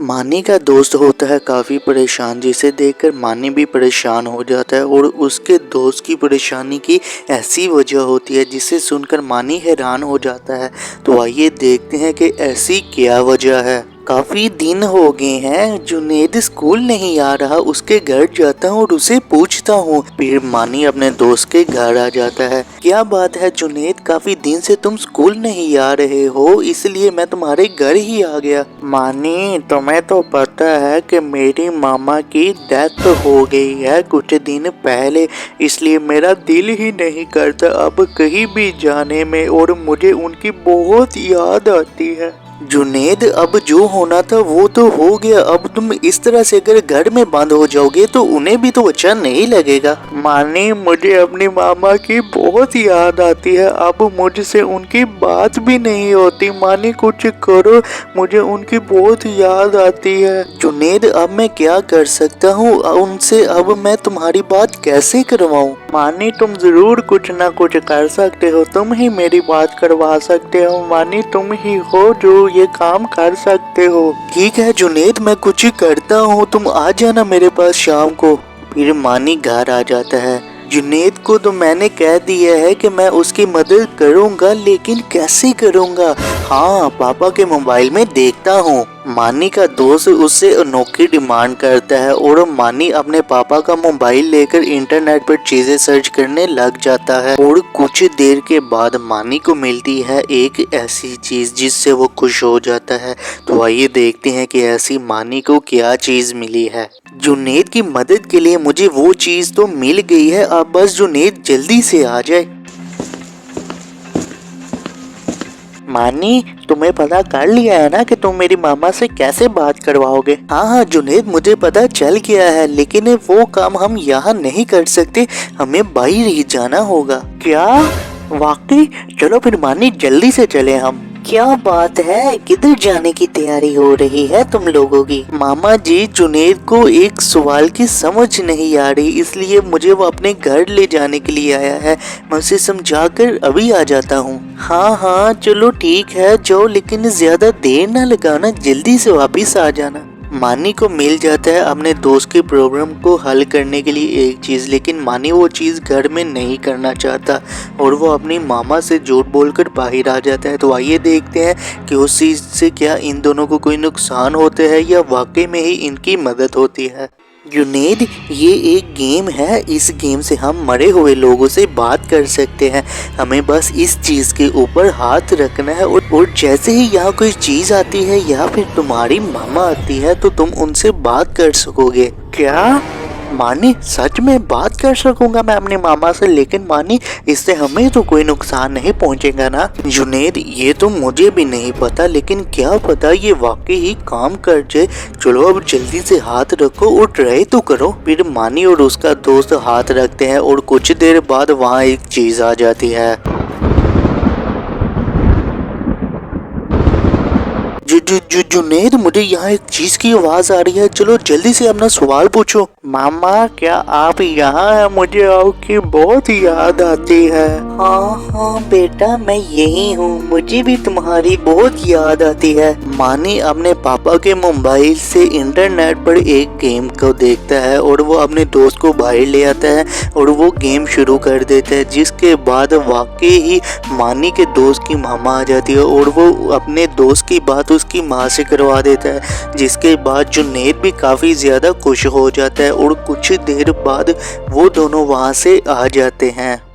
मानी का दोस्त होता है काफ़ी परेशान, जिसे देखकर मानी भी परेशान हो जाता है और उसके दोस्त की परेशानी की ऐसी वजह होती है जिसे सुनकर मानी हैरान हो जाता है। तो आइए देखते हैं कि ऐसी क्या वजह है। काफ़ी दिन हो गए हैं जुनैद स्कूल नहीं आ रहा। उसके घर जाता हूँ और उसे पूछता हूँ। फिर मानी अपने दोस्त के घर आ जाता है। क्या बात है जुनैद, काफ़ी दिन से तुम स्कूल नहीं आ रहे हो, इसलिए मैं तुम्हारे घर ही आ गया। मानी, तुम्हें तो पता है कि मेरी मामा की डेथ हो गई है कुछ दिन पहले, इसलिए मेरा दिल ही नहीं करता अब कहीं भी जाने में और मुझे उनकी बहुत याद आती है। जुनैद, अब जो होना था वो तो हो गया। अब तुम इस तरह से अगर घर में बंद हो जाओगे तो उन्हें भी तो अच्छा नहीं लगेगा। मानी, मुझे अपनी मामा की बहुत याद आती है। अब मुझसे उनकी बात भी नहीं होती। मानी, कुछ करो, मुझे उनकी बहुत याद आती है। जुनैद, अब मैं क्या कर सकता हूँ उनसे? अब मैं तुम्हारी बात कैसे करवाऊँ? मानी, तुम जरूर कुछ ना कुछ कर सकते हो। तुम ही मेरी बात करवा सकते हो। मानी, तुम ही हो जो ये काम कर सकते हो। ठीक है जुनैद, मैं कुछ करता हूँ, तुम आ जाना मेरे पास शाम को। फिर मानी घर आ जाता है। जुनैद को तो मैंने कह दिया है कि मैं उसकी मदद करूंगा, लेकिन कैसे करूंगा? हाँ, पापा के मोबाइल में देखता हूँ। मानी का दोस्त उससे अनोखी डिमांड करता है और मानी अपने पापा का मोबाइल लेकर इंटरनेट पर चीजें सर्च करने लग जाता है और कुछ देर के बाद मानी को मिलती है एक ऐसी चीज जिससे वो खुश हो जाता है। तो आइए देखते हैं कि ऐसी मानी को क्या चीज मिली है। जुनैद की मदद के लिए मुझे वो चीज तो मिल गई है, अब बस जुनैद जल्दी से आ जाए। मानी, तुम्हें पता कर लिया है ना कि तुम मेरी मामा से कैसे बात करवाओगे? हाँ हाँ जुनैद, मुझे पता चल गया है, लेकिन वो काम हम यहाँ नहीं कर सकते, हमें बाहर ही जाना होगा। क्या वाकई? चलो फिर मानी, जल्दी से चले हम। क्या बात है, किधर जाने की तैयारी हो रही है तुम लोगों की? मामा जी, जुनैद को एक सवाल की समझ नहीं आ रही, इसलिए मुझे वो अपने घर ले जाने के लिए आया है। मैं उसे समझाकर अभी आ जाता हूँ। हाँ हाँ चलो ठीक है, जाओ, लेकिन ज्यादा देर ना लगाना, जल्दी से वापिस आ जाना। मानी को मिल जाता है अपने दोस्त के प्रॉब्लम को हल करने के लिए एक चीज, लेकिन मानी वो चीज घर में नहीं करना चाहता और वो अपनी मामा से झूठ बोलकर बाहर आ जाता है। तो आइए देखते हैं कि उस चीज से क्या इन दोनों को कोई नुकसान होते हैं या वाकई में ही इनकी मदद होती है। जुनैद, ये एक गेम है, इस गेम से हम मरे हुए लोगों से बात कर सकते हैं। हमें बस इस चीज के ऊपर हाथ रखना है और जैसे ही यहाँ कोई चीज आती है या फिर तुम्हारी मामा आती है तो तुम उनसे बात कर सकोगे। क्या? मानी, सच में बात कर सकूंगा मैं अपने मामा से? लेकिन मानी, इससे हमें तो कोई नुकसान नहीं पहुंचेगा ना? जुनैद, ये तो मुझे भी नहीं पता, लेकिन क्या पता ये वाकई ही काम कर जाए। चलो अब जल्दी से हाथ रखो और ट्राई तो करो। फिर मानी और उसका दोस्त हाथ रखते हैं और कुछ देर बाद वहाँ एक चीज आ जाती है। जुनैद, मुझे यहाँ एक चीज की आवाज आ रही है, चलो जल्दी से अपना सवाल पूछो। मामा, क्या आप यहाँ हैं? मुझे आपकी बहुत याद आती है। हाँ हाँ बेटा, मैं यही हूँ, मुझे भी तुम्हारी बहुत याद आती है। मानी अपने पापा के मोबाइल से इंटरनेट पर एक गेम को देखता है और वो अपने दोस्त को बाहर ले आता है और वो गेम शुरू कर देता है, जिसके बाद वाकई ही मानी के दोस्त की मामा आ जाती है और वो अपने दोस्त की बात उसकी माँ से करवा देता है, जिसके बाद जुनैद भी काफ़ी ज़्यादा खुश हो जाता है और कुछ देर बाद वो दोनों वहाँ से आ जाते हैं।